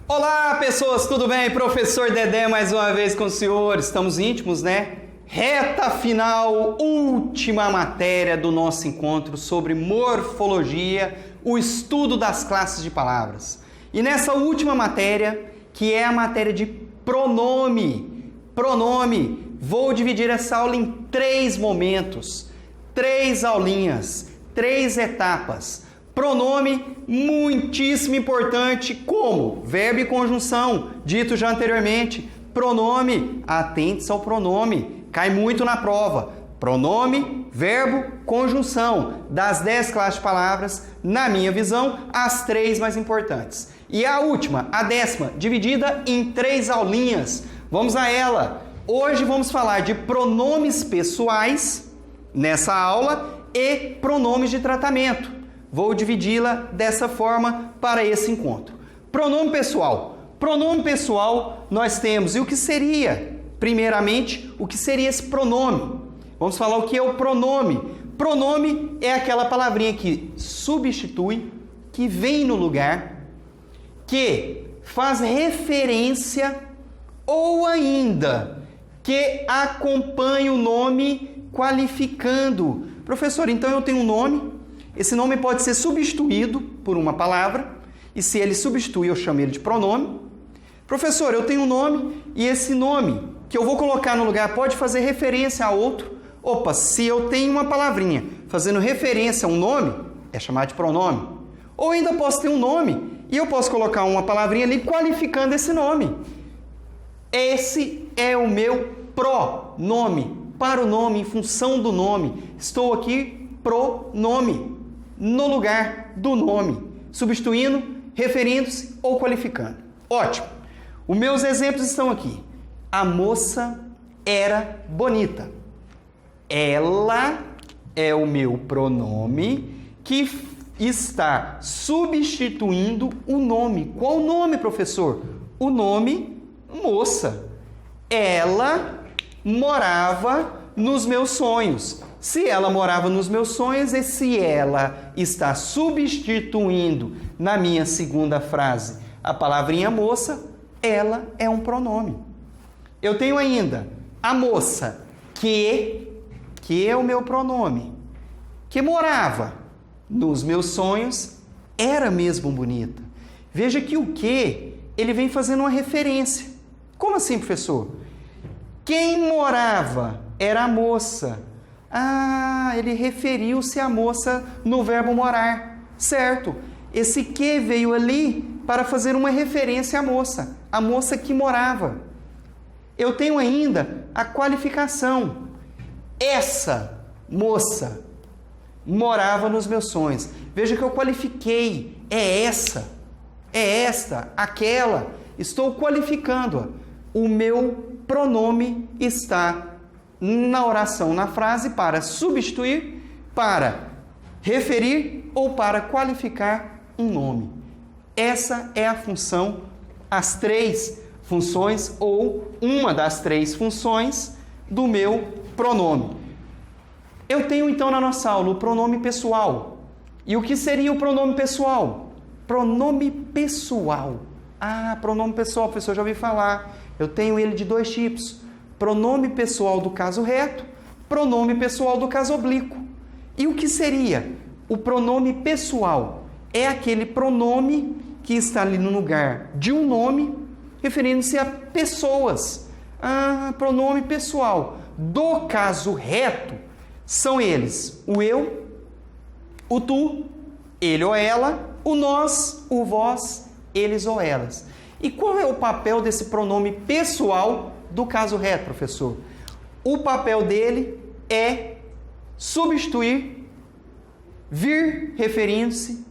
Olá, pessoas, tudo bem? Professor Dedé mais uma vez com o senhor. Estamos íntimos, né? Reta final, última matéria do nosso encontro sobre morfologia, o estudo das classes de palavras. E nessa última matéria, que é a matéria de pronome, vou dividir essa aula em 3 momentos, 3 aulinhas, 3 etapas. Pronome muitíssimo importante, como verbo e conjunção, dito já anteriormente. Pronome, atente-se ao pronome, cai muito na prova. Pronome, verbo, conjunção. Das 10 classes de palavras, na minha visão, as 3 mais importantes. E a última, a 10ª, dividida em 3 aulinhas. Vamos a ela. Hoje vamos falar de pronomes pessoais, nessa aula, e pronomes de tratamento. Vou dividi-la dessa forma para esse encontro. Pronome pessoal. Pronome pessoal nós temos. E o que seria? Primeiramente, o que seria esse pronome? Vamos falar o que é o pronome. Pronome é aquela palavrinha que substitui, que vem no lugar, que faz referência ou ainda que acompanha o nome qualificando. Professor, então eu tenho um nome. Esse nome pode ser substituído por uma palavra, e se ele substitui, eu chamo ele de pronome. Professor, eu tenho um nome, e esse nome que eu vou colocar no lugar pode fazer referência a outro. Opa, se eu tenho uma palavrinha fazendo referência a um nome, é chamado de pronome. Ou ainda posso ter um nome, e eu posso colocar uma palavrinha ali qualificando esse nome. Esse é o meu pronome, para o nome, em função do nome. Estou aqui, pronome. No lugar do nome, substituindo, referindo-se ou qualificando. Ótimo! Os meus exemplos estão aqui. A moça era bonita. Ela é o meu pronome que está substituindo o nome. Qual nome, professor? O nome moça. Ela morava nos meus sonhos. Se ela morava nos meus sonhos e se ela está substituindo na minha segunda frase a palavrinha moça, ela é um pronome. Eu tenho ainda a moça que é o meu pronome, que morava nos meus sonhos, era mesmo bonita. Veja que o que, ele vem fazendo uma referência. Como assim, professor? Quem morava era a moça. Ah, ele referiu-se à moça no verbo morar, certo? Esse que veio ali para fazer uma referência à moça que morava. Eu tenho ainda a qualificação. Essa moça morava nos meus sonhos. Veja que eu qualifiquei. É essa, é esta, aquela. Estou qualificando-a. O meu pronome está na oração, na frase, para substituir, para referir ou para qualificar um nome. Essa é a função, as 3 funções ou uma das 3 funções do meu pronome. Eu tenho então na nossa aula o pronome pessoal. E o que seria o pronome pessoal? Pronome pessoal. Ah, pronome pessoal, professor, já ouvi falar. Eu tenho ele de 2 tipos. Pronome pessoal do caso reto, pronome pessoal do caso oblíquo. E o que seria? O pronome pessoal é aquele pronome que está ali no lugar de um nome, referindo-se a pessoas. Ah, pronome pessoal. Do caso reto, são eles o eu, o tu, ele ou ela, o nós, o vós, eles ou elas. E qual é o papel desse pronome pessoal do caso reto, professor? O papel dele é substituir, vir referindo-se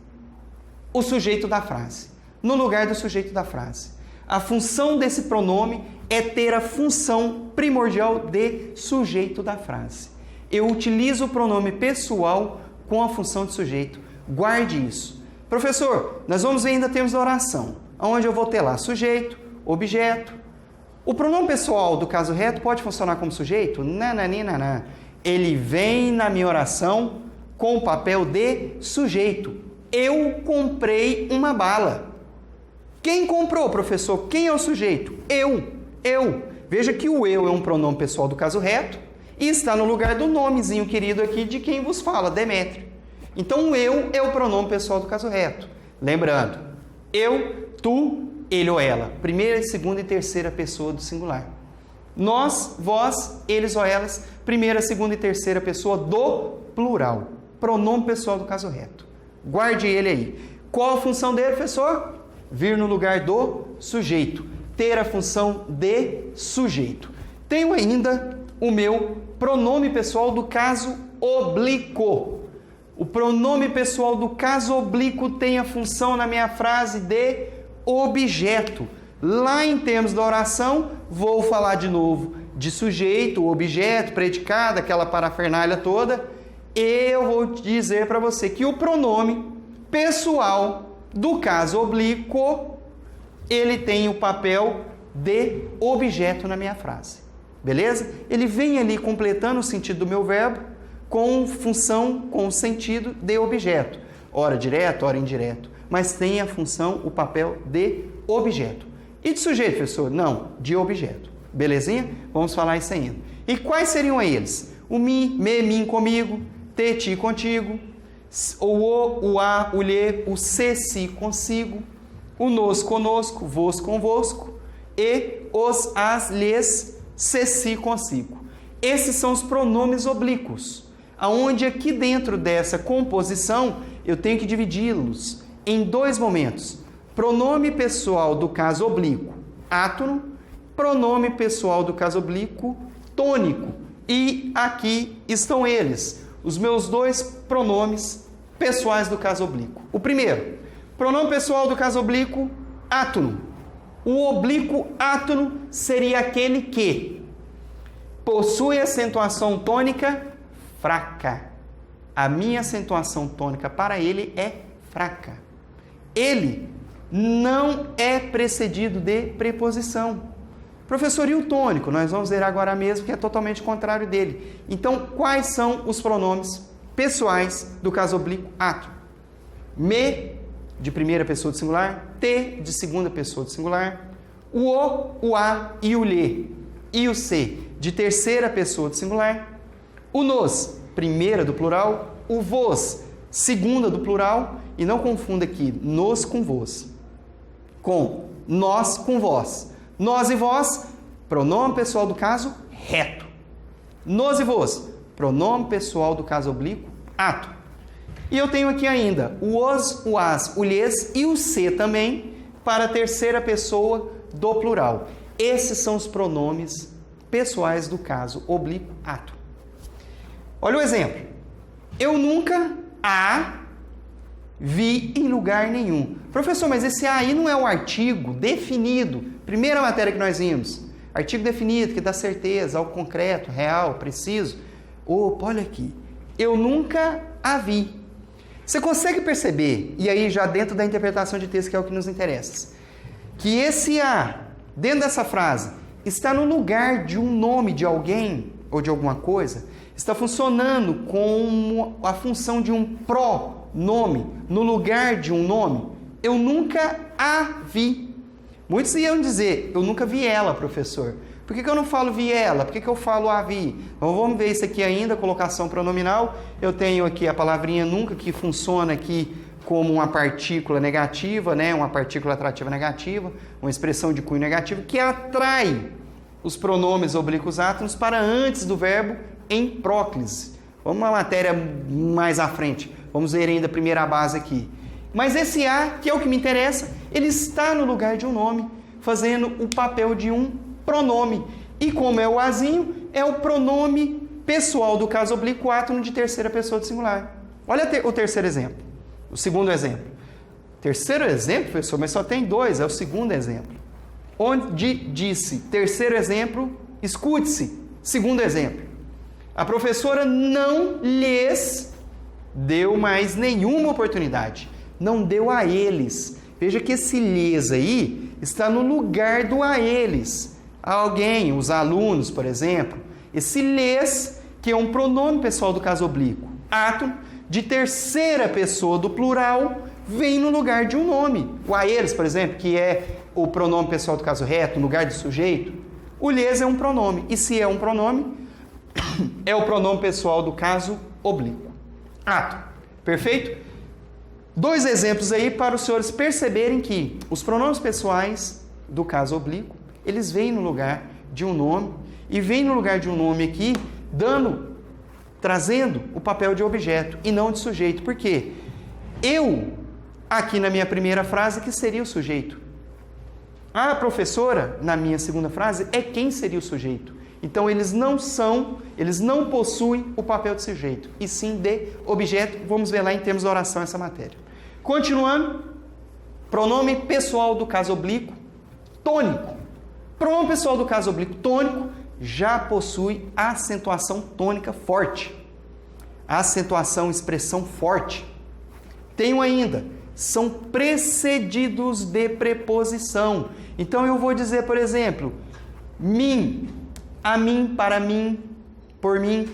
o sujeito da frase, no lugar do sujeito da frase. A função desse pronome é ter a função primordial de sujeito da frase. Eu utilizo o pronome pessoal com a função de sujeito. Guarde isso. Professor, nós vamos ver ainda termos da oração, onde eu vou ter lá sujeito, objeto. O pronome pessoal do caso reto pode funcionar como sujeito? Nananina. Ele vem na minha oração com o papel de sujeito. Eu comprei uma bala. Quem comprou, professor? Quem é o sujeito? Eu. Veja que o eu é um pronome pessoal do caso reto e está no lugar do nomezinho querido aqui de quem vos fala, Demétrio. Então, o eu é o pronome pessoal do caso reto. Lembrando, eu, tu, ele ou ela. Primeira, segunda e terceira pessoa do singular. Nós, vós, eles ou elas. Primeira, segunda e terceira pessoa do plural. Pronome pessoal do caso reto. Guarde ele aí. Qual a função dele, professor? Vir no lugar do sujeito. Ter a função de sujeito. Tenho ainda o meu pronome pessoal do caso oblíquo. O pronome pessoal do caso oblíquo tem a função na minha frase de objeto. Lá em termos da oração, vou falar de novo de sujeito, objeto, predicado, aquela parafernália toda. Eu vou dizer para você que o pronome pessoal do caso oblíquo, ele tem o papel de objeto na minha frase. Beleza? Ele vem ali completando o sentido do meu verbo com função, com o sentido de objeto. Ora direto, ora indireto. Mas tem a função, o papel de objeto. E de sujeito, professor? Não, de objeto. Belezinha? Vamos falar isso ainda. E quais seriam eles? O me, mim comigo, te, ti contigo, o a, o lhe, o se, si consigo, o nos conosco, vos convosco e os, as, lhes, se, si consigo. Esses são os pronomes oblíquos, aonde aqui dentro dessa composição eu tenho que dividi-los em dois momentos. Pronome pessoal do caso oblíquo, átono, pronome pessoal do caso oblíquo, tônico. E aqui estão eles, os meus dois pronomes pessoais do caso oblíquo. O primeiro, pronome pessoal do caso oblíquo, átono. O oblíquo átono seria aquele que possui acentuação tônica fraca. A minha acentuação tônica para ele é fraca. Ele não é precedido de preposição. Professor, e o tônico? Nós vamos ver agora mesmo que é totalmente contrário dele. Então, quais são os pronomes pessoais do caso oblíquo átono? Me, de primeira pessoa do singular, te, de segunda pessoa do singular, o a e o lhe e o se, de terceira pessoa do singular, o nos, primeira do plural, o vos, segunda do plural, e não confunda aqui nos com vos, com nós com vós. Nós e vós, pronome pessoal do caso reto. Nos e vos, pronome pessoal do caso oblíquo átono. E eu tenho aqui ainda o os, o as, o lhes e o se também para a terceira pessoa do plural. Esses são os pronomes pessoais do caso oblíquo átono. Olha o exemplo. Eu nunca a vi em lugar nenhum. Professor, mas esse a aí não é um artigo definido. Primeira matéria que nós vimos. Artigo definido, que dá certeza, algo concreto, real, preciso. Opa, olha aqui. Eu nunca a vi. Você consegue perceber, e aí já dentro da interpretação de texto, que é o que nos interessa, que esse a, dentro dessa frase, está no lugar de um nome de alguém ou de alguma coisa, está funcionando como a função de um pronome no lugar de um nome. Eu nunca a vi. Muitos iam dizer, eu nunca vi ela, professor. Por que eu não falo vi ela? Por que eu falo a vi? Então, vamos ver isso aqui ainda, colocação pronominal. Eu tenho aqui a palavrinha nunca, que funciona aqui como uma partícula negativa, né? Uma partícula atrativa negativa, uma expressão de cunho negativo, que atrai os pronomes oblíquos átonos para antes do verbo em próclise. Vamos uma matéria mais à frente. Vamos ver ainda a primeira base aqui. Mas esse a, que é o que me interessa, ele está no lugar de um nome, fazendo o papel de um pronome. E como é o azinho, é o pronome pessoal do caso oblíquo átono de terceira pessoa do singular. Olha o terceiro exemplo. O segundo exemplo. Terceiro exemplo, professor, mas só tem dois, é o segundo exemplo. Onde disse, terceiro exemplo, escute-se. Segundo exemplo. A professora não lhes deu mais nenhuma oportunidade. Não deu a eles. Veja que esse lhes aí está no lugar do a eles. Alguém, os alunos, por exemplo. Esse lhes, que é um pronome pessoal do caso oblíquo, átono, de terceira pessoa do plural, vem no lugar de um nome. O a eles, por exemplo, que é o pronome pessoal do caso reto, no lugar de sujeito, o lhes é um pronome. E se é um pronome, é o pronome pessoal do caso oblíquo. Ato. Perfeito? 2 exemplos aí para os senhores perceberem que os pronomes pessoais do caso oblíquo, eles vêm no lugar de um nome, e vêm no lugar de um nome aqui, trazendo o papel de objeto e não de sujeito. Por quê? Eu, aqui na minha primeira frase, que seria o sujeito. A professora, na minha segunda frase, é quem seria o sujeito. Então, eles não possuem o papel de sujeito, e sim de objeto. Vamos ver lá em termos de oração essa matéria. Continuando, pronome pessoal do caso oblíquo, tônico. Pronome pessoal do caso oblíquo tônico já possui acentuação tônica forte. Acentuação, expressão forte. Tenho ainda, são precedidos de preposição. Então eu vou dizer, por exemplo, mim, a mim, para mim, por mim.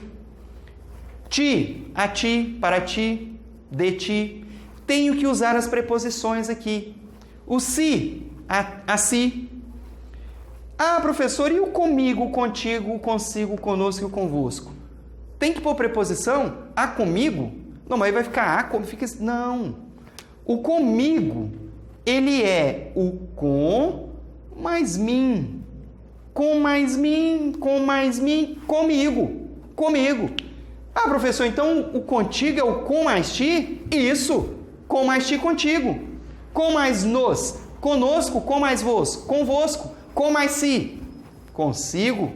Ti, a ti, para ti, de ti. Tenho que usar as preposições aqui. O si, a si. Ah, professor, e o comigo, o contigo, o consigo, o conosco e o convosco? Tem que pôr preposição? A comigo? Não, mas aí vai ficar a, como fica... Não. O comigo, ele é o com mais mim. Com mais mim, comigo. Comigo. Ah, professor, então o contigo é o com mais ti? Isso. Com mais ti, contigo. Com mais nos, conosco, com mais vos, convosco. Com mais si, consigo.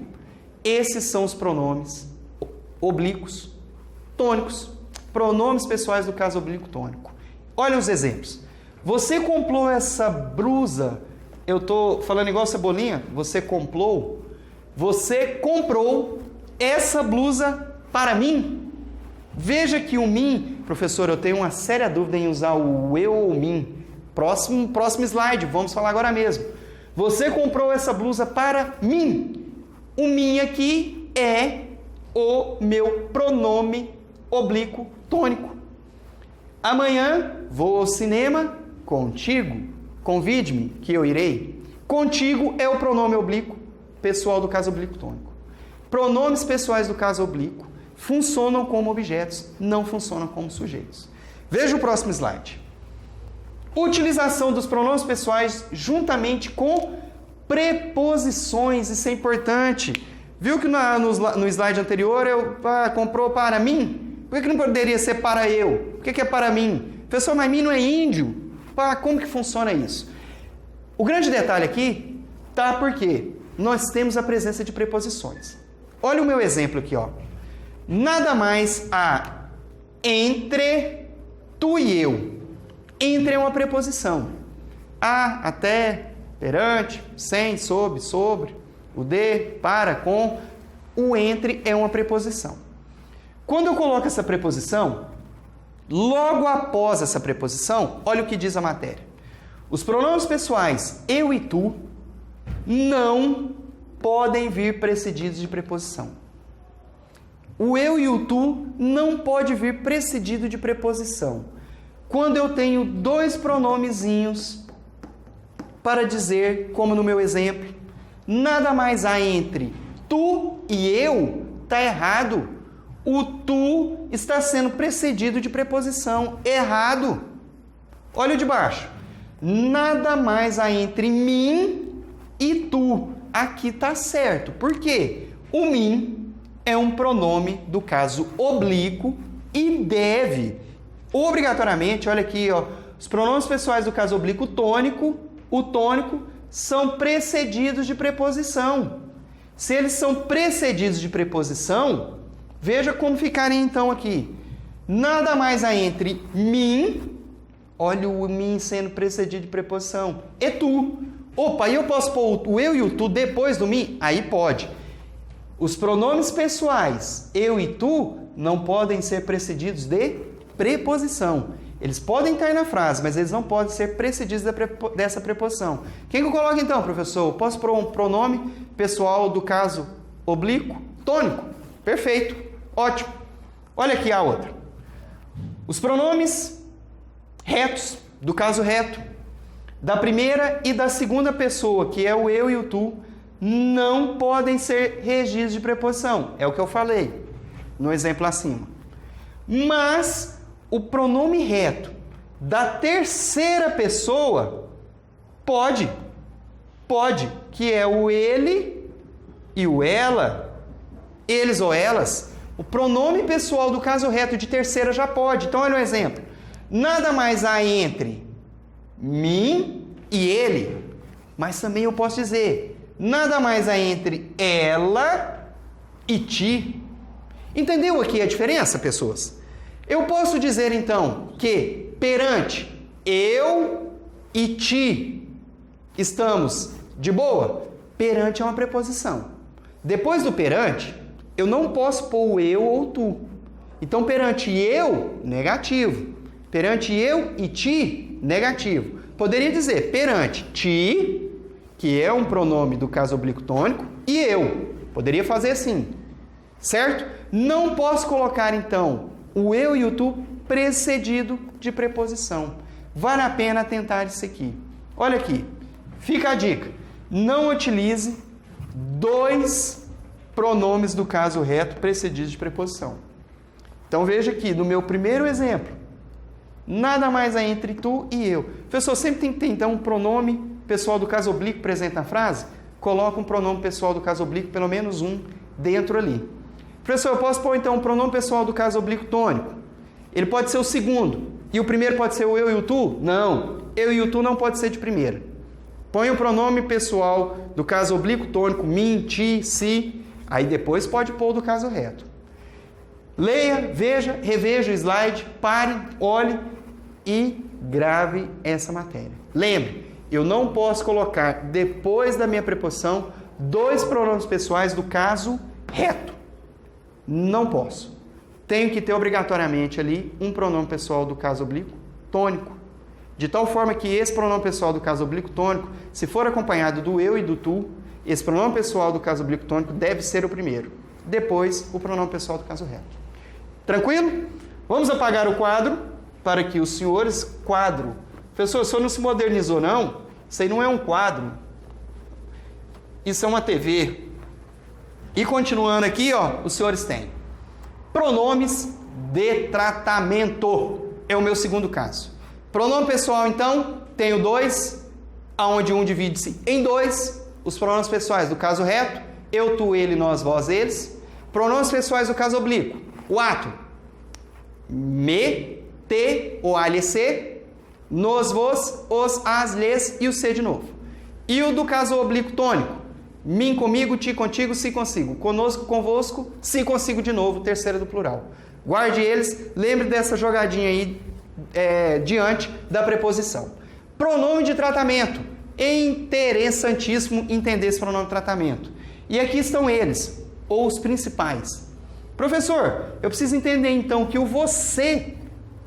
Esses são os pronomes oblíquos tônicos, pronomes pessoais do caso oblíquo tônico. Olha os exemplos. Você comprou essa blusa, eu estou falando igual Cebolinha, você comprou essa blusa para mim? Veja que o mim, professor, eu tenho uma séria dúvida em usar o eu ou o mim. Próximo slide, vamos falar agora mesmo. Você comprou essa blusa para mim. O mim aqui é o meu pronome oblíquo tônico. Amanhã vou ao cinema contigo. Convide-me que eu irei. Contigo é o pronome oblíquo pessoal do caso oblíquo tônico. Pronomes pessoais do caso oblíquo funcionam como objetos, não funcionam como sujeitos. Veja o próximo slide. Utilização dos pronomes pessoais juntamente com preposições, isso é importante. Viu que no slide anterior eu comprou para mim? Por que não poderia ser para eu? Por que é para mim? Professor, mas mim não é índio? Como que funciona isso? O grande detalhe aqui tá porque nós temos a presença de preposições. Olha o meu exemplo aqui, ó. Nada mais a entre tu e eu. Entre é uma preposição. A, até, perante, sem, sob, sobre. O de, para, com. O entre é uma preposição. Quando eu coloco essa preposição, logo após essa preposição, olha o que diz a matéria. Os pronomes pessoais eu e tu não podem vir precedidos de preposição. O eu e o tu não pode vir precedido de preposição. Quando eu tenho 2 pronomezinhos para dizer, como no meu exemplo, nada mais há entre tu e eu, está errado. O tu está sendo precedido de preposição. Errado. Olha o de baixo. Nada mais há entre mim e tu. Aqui está certo. Por quê? O mim é um pronome do caso oblíquo e deve, obrigatoriamente, olha aqui, ó, os pronomes pessoais do caso oblíquo tônico, o tônico, são precedidos de preposição. Se eles são precedidos de preposição, veja como ficaria então aqui. Nada mais há entre mim, olha o mim sendo precedido de preposição, e tu. Opa, e eu posso pôr o eu e o tu depois do mim? Aí pode. Os pronomes pessoais, eu e tu, não podem ser precedidos de preposição. Eles podem estar na frase, mas eles não podem ser precedidos dessa preposição. Quem que eu coloco então, professor? Posso pôr um pronome pessoal do caso oblíquo? Tônico. Perfeito. Ótimo. Olha aqui a outra. Os pronomes retos do caso reto, da primeira e da segunda pessoa, que é o eu e o tu, não podem ser registros de preposição. É o que eu falei no exemplo acima. Mas o pronome reto da terceira pessoa pode, que é o ele e o ela, eles ou elas. O pronome pessoal do caso reto de terceira já pode. Então, olha um exemplo. Nada mais há entre mim e ele, mas também eu posso dizer, nada mais há entre ela e ti. Entendeu aqui a diferença, pessoas? Eu posso dizer, então, que perante eu e ti estamos de boa? Perante é uma preposição. Depois do perante, eu não posso pôr o eu ou tu. Então, perante eu, negativo. Perante eu e ti, negativo. Poderia dizer perante ti, que é um pronome do caso oblíquo tônico, e eu. Poderia fazer assim, certo? Não posso colocar, então, o eu e o tu precedido de preposição. Vale a pena tentar isso aqui. Olha aqui, fica a dica. Não utilize dois pronomes do caso reto precedidos de preposição. Então veja aqui, no meu primeiro exemplo, nada mais há entre tu e eu. Professor, sempre tem que ter então um pronome pessoal do caso oblíquo presente na frase? Coloca um pronome pessoal do caso oblíquo, pelo menos um, dentro ali. Professor, eu posso pôr então um pronome pessoal do caso oblíquo tônico? Ele pode ser o segundo. E o primeiro pode ser o eu e o tu? Não. Eu e o tu não pode ser de primeira. Põe o pronome pessoal do caso oblíquo tônico, mim, ti, si. Aí depois pode pôr o do caso reto. Leia, veja, reveja o slide, pare, olhe e grave essa matéria. Lembre, eu não posso colocar depois da minha preposição dois pronomes pessoais do caso reto. Não posso. Tenho que ter obrigatoriamente ali um pronome pessoal do caso oblíquo tônico. De tal forma que esse pronome pessoal do caso oblíquo tônico, se for acompanhado do eu e do tu, esse pronome pessoal do caso oblíquo tônico deve ser o primeiro. Depois, o pronome pessoal do caso reto. Tranquilo? Vamos apagar o quadro para que os senhores... Quadro. Professor, o senhor não se modernizou, não? Isso aí não é um quadro. Isso é uma TV. E continuando aqui, ó, os senhores têm pronomes de tratamento. É o meu segundo caso. Pronome pessoal, então, tenho dois, aonde um divide-se em dois. Os pronomes pessoais do caso reto, eu, tu, ele, nós, vós, eles. Pronomes pessoais do caso oblíquo, o ato, me, te, o a, lhe, se, nos, vos, os, as, lhes e o se de novo. E o do caso oblíquo tônico, mim, comigo, ti, contigo, si, consigo. Conosco, convosco, si, consigo de novo, terceira do plural. Guarde eles, lembre dessa jogadinha aí diante da preposição. Pronome de tratamento. É interessantíssimo entender esse pronome de tratamento. E aqui estão eles, ou os principais. Professor, eu preciso entender então que o você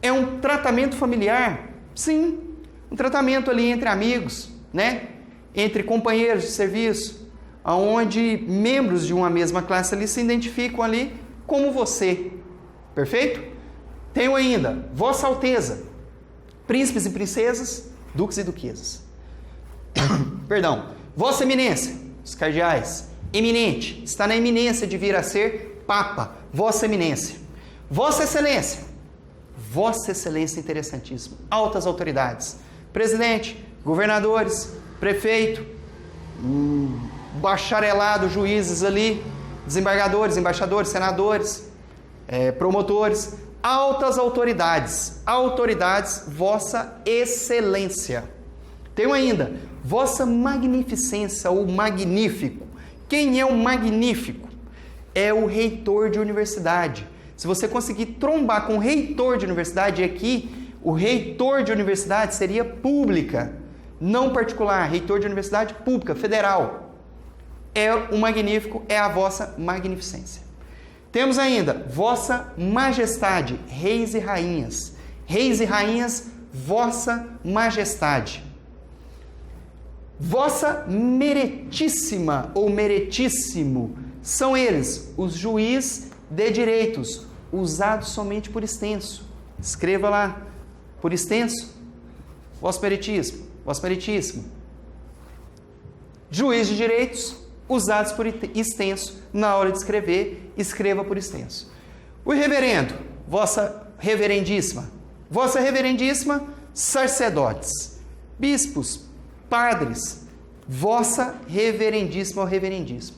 é um tratamento familiar? Sim, um tratamento ali entre amigos, né? Entre companheiros de serviço, onde membros de uma mesma classe ali se identificam ali como você. Perfeito? Tenho ainda, Vossa Alteza, príncipes e princesas, duques e duquesas. Perdão, Vossa Eminência, os cardeais, eminente, está na iminência de vir a ser Papa, Vossa Eminência. Vossa Excelência, Vossa Excelência interessantíssimo, altas autoridades, presidente, governadores, prefeito, bacharelado, juízes ali, desembargadores, embaixadores, senadores, promotores, altas autoridades, Vossa Excelência. Tenho ainda, Vossa Magnificência, ou Magnífico. Quem é o Magnífico? É o reitor de universidade. Se você conseguir trombar com o reitor de universidade, aqui, o reitor de universidade seria pública, não particular, reitor de universidade pública, federal. O Magnífico é a Vossa Magnificência. Temos ainda Vossa Majestade, reis e rainhas. Reis e rainhas, Vossa Majestade. Vossa Meretíssima ou Meretíssimo, são eles, os juiz de direitos, usados somente por extenso. Escreva lá, por extenso. vosso meritíssimo, vosso meritíssimo. Juiz de direitos, usados por extenso. Na hora de escrever, escreva por extenso. O reverendo, vossa reverendíssima, sacerdotes, bispos, padres, vossa reverendíssima ou reverendíssimo.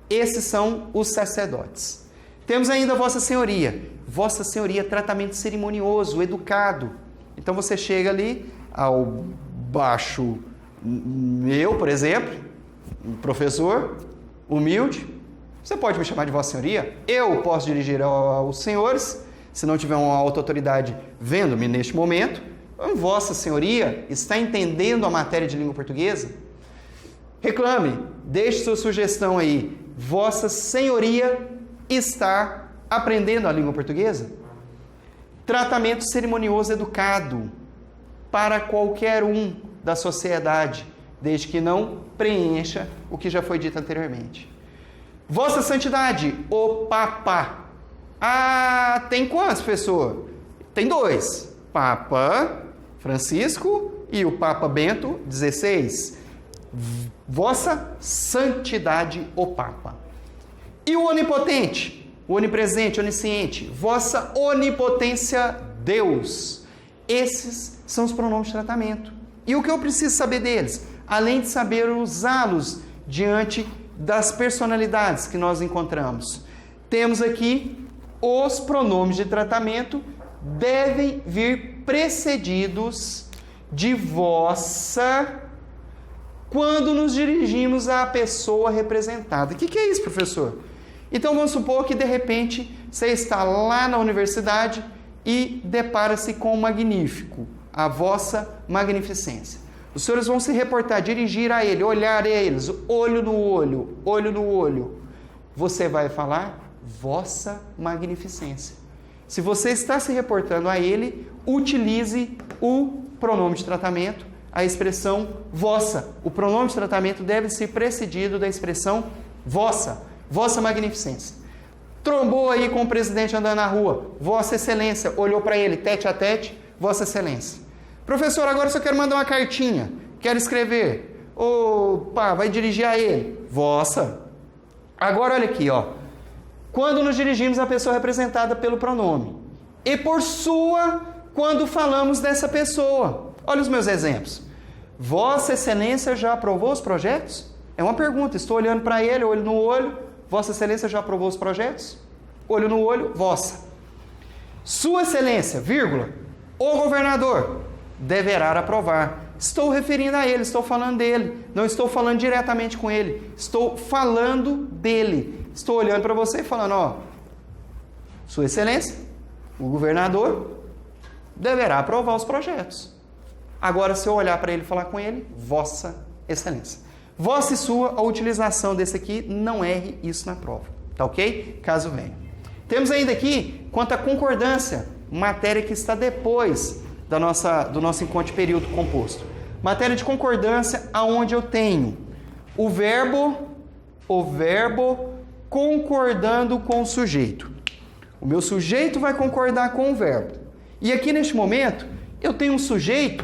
Esses são os sacerdotes. Temos ainda vossa senhoria, tratamento cerimonioso, educado. Então você chega ali ao baixo meu, por exemplo, um professor humilde, você pode me chamar de vossa senhoria, eu posso dirigir aos senhores, se não tiver uma alta autoridade vendo-me neste momento. Vossa senhoria está entendendo a matéria de língua portuguesa? Reclame, deixe sua sugestão aí. Vossa senhoria está aprendendo a língua portuguesa? Tratamento cerimonioso educado para qualquer um da sociedade, desde que não preencha o que já foi dito anteriormente. Vossa Santidade, o Papa. Ah, tem quantos, professor? Tem 2. Papa Francisco e o Papa Bento XVI. Vossa Santidade, o Papa. E o Onipotente, o Onipresente, Onisciente, vossa Onipotência, Deus. Esses são os pronomes de tratamento. E o que eu preciso saber deles? Além de saber usá-los diante das personalidades que nós encontramos. Temos aqui os pronomes de tratamento devem vir precedidos de vossa quando nos dirigimos à pessoa representada. O que é isso, professor? Então vamos supor que de repente você está lá na universidade e depara-se com o magnífico, a vossa magnificência. Os senhores vão se reportar, dirigir a ele, olhar a eles, olho no olho, olho no olho. Você vai falar vossa magnificência. Se você está se reportando a ele, utilize o pronome de tratamento, a expressão vossa. O pronome de tratamento deve ser precedido da expressão vossa, vossa magnificência. Trombou aí com o presidente andando na rua, vossa excelência, olhou para ele, tete a tete, vossa excelência. Professor, agora só quero mandar uma cartinha, quero escrever. Opa, vai dirigir a ele, vossa. Agora olha aqui, ó. Quando nos dirigimos à pessoa representada pelo pronome. E por sua, quando falamos dessa pessoa. Olha os meus exemplos. Vossa Excelência já aprovou os projetos? É uma pergunta, estou olhando para ele, olho no olho. Vossa Excelência já aprovou os projetos? Olho no olho, vossa. Sua Excelência, vírgula, o governador deverá aprovar. Estou referindo a ele, estou falando dele. Não estou falando diretamente com ele. Estou falando dele. Estou olhando para você e falando, ó, Sua Excelência, o governador deverá aprovar os projetos. Agora, se eu olhar para ele e falar com ele, Vossa Excelência. Vossa e sua, a utilização desse aqui, não erre isso na prova. Tá ok? Caso venha. Temos ainda aqui, quanto à concordância, matéria que está depois do nosso encontro de período composto. Matéria de concordância, aonde eu tenho o verbo concordando com o sujeito. O meu sujeito vai concordar com o verbo. E aqui neste momento, eu tenho um sujeito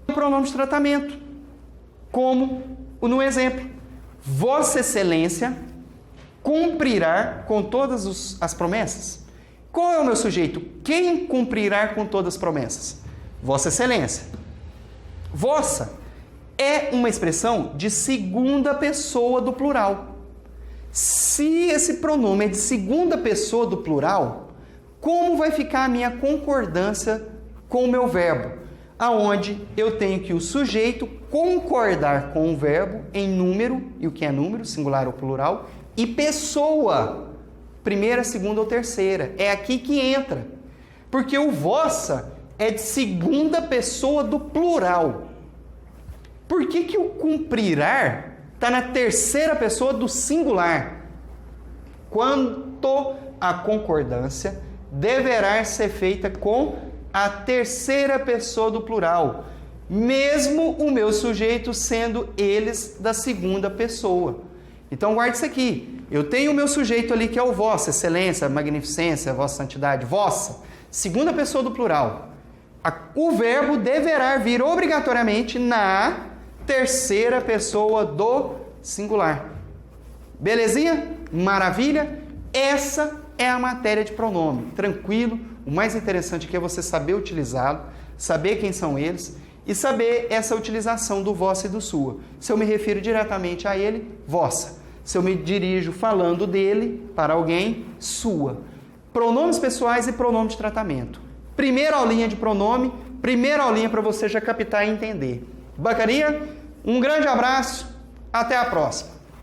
e um pronome de tratamento. Como no exemplo, Vossa Excelência cumprirá com todas as promessas. Qual é o meu sujeito? Quem cumprirá com todas as promessas? Vossa Excelência. Vossa é uma expressão de segunda pessoa do plural. Se esse pronome é de segunda pessoa do plural, como vai ficar a minha concordância com o meu verbo? Aonde eu tenho que o sujeito concordar com o verbo em número, e o que é número, singular ou plural, e pessoa, primeira, segunda ou terceira. É aqui que entra. Porque o vossa é de segunda pessoa do plural. Por que o cumprirá está na terceira pessoa do singular? Quanto à concordância, deverá ser feita com a terceira pessoa do plural, mesmo o meu sujeito sendo eles da segunda pessoa. Então guarde isso aqui. Eu tenho o meu sujeito ali que é o vossa, excelência, magnificência, vossa santidade, vossa, segunda pessoa do plural. O verbo deverá vir obrigatoriamente na terceira pessoa do singular. Belezinha? Maravilha? Essa é a matéria de pronome. Tranquilo? O mais interessante aqui é você saber utilizá-lo, saber quem são eles e saber essa utilização do vossa e do sua. Se eu me refiro diretamente a ele, vossa. Se eu me dirijo falando dele para alguém, sua. Pronomes pessoais e pronome de tratamento. Primeira aulinha de pronome, primeira aulinha para você já captar e entender. Bacaria? Um grande abraço, até a próxima.